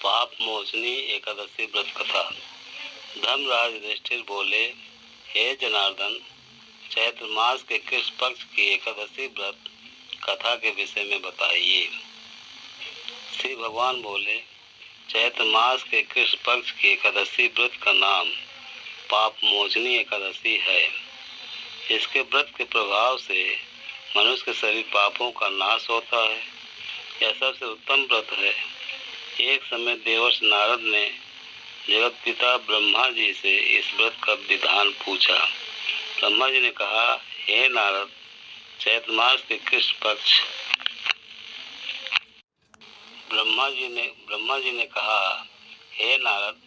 पाप मोचनी एकादशी व्रत कथा। धर्मराज युधिष्ठिर बोले, हे जनार्दन, चैत्र मास के कृष्ण पक्ष की एकादशी व्रत कथा के विषय में बताइए। श्री भगवान बोले, चैत्र मास के कृष्ण पक्ष की एकादशी व्रत का नाम पाप मोचनी एकादशी है। इसके व्रत के प्रभाव से मनुष्य के शरीर पापों का नाश होता है। यह सबसे उत्तम व्रत है। एक समय देवर्षि नारद ने जगत पिता ब्रह्मा जी से इस व्रत का विधान पूछा। ब्रह्मा जी ने कहा, हे नारद, चैत्र मास के कृष्ण पक्ष ब्रह्मा जी ने कहा, हे नारद,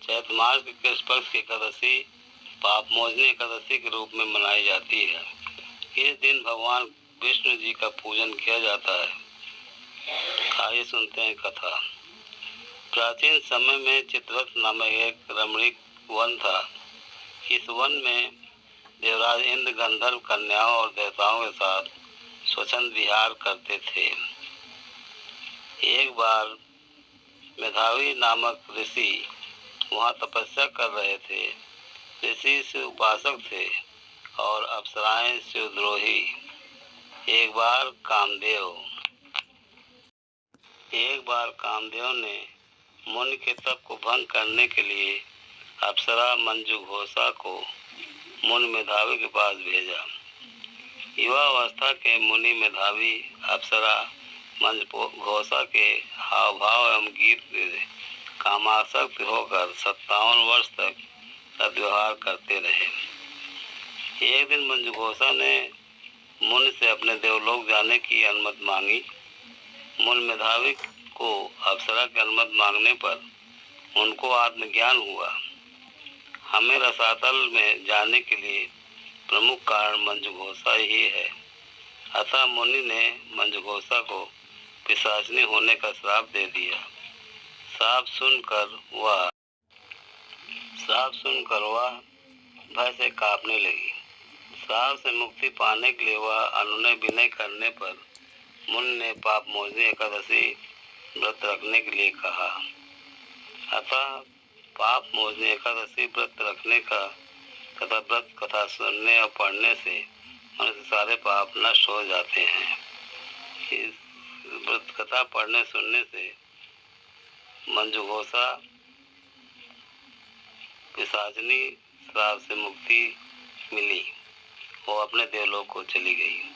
चैत्र मास के कृष्ण पक्ष की एकादशी पाप मोचनी एकादशी के रूप में मनाई जाती है। इस दिन भगवान विष्णु जी का पूजन किया जाता है। आइए सुनते हैं कथा। प्राचीन समय में चित्ररथ नामक एक रमणीक वन था। इस वन में देवराज इंद्र गंधर्व कन्याओं और देवताओं के साथ स्वच्छंद विहार करते थे। एक बार मेधावी नामक ऋषि वहाँ तपस्या कर रहे थे। ऋषि शिव उपासक थे और अप्सराएं शिवद्रोही। एक बार कामदेव ने मुनि के तप को भंग करने के लिए अप्सरा मंजुघोषा को मुनि मेधावी के पास भेजा। युवा अवस्था के मुनि मेधावी अप्सरा मंजुघोषा के हाव भाव एवं गीत कामासक्त होकर 57 वर्ष तक सद्व्यवहार करते रहे। एक दिन मंजुघोषा ने मुनि से अपने देवलोक जाने की अनुमति मांगी। मुनि मेधावी को अप्सरा की अनुमति मांगने पर उनको आत्मज्ञान हुआ। हमें रसातल में जाने के लिए प्रमुख कारण मंजुघोषा ही है। अतः मुनि ने मंजुघोषा को पिशाचिनी होने का श्राप दे दिया। श्राप सुनकर वह भय से कांपने लगी। श्राप से मुक्ति पाने के लिए वह अनुनय विनय करने पर मुनि ने पाप मोचनी एकादशी व्रत रखने के लिए कहा। अतः पाप मोचनी एकादशी व्रत रखने का तथा व्रत कथा सुनने और पढ़ने से मनुष्य सारे पाप नष्ट हो जाते हैं। इस व्रत कथा पढ़ने सुनने से मंजुघोषा पिशाचिनी श्राप से मुक्ति मिली। वो अपने देवलोक को चली गई।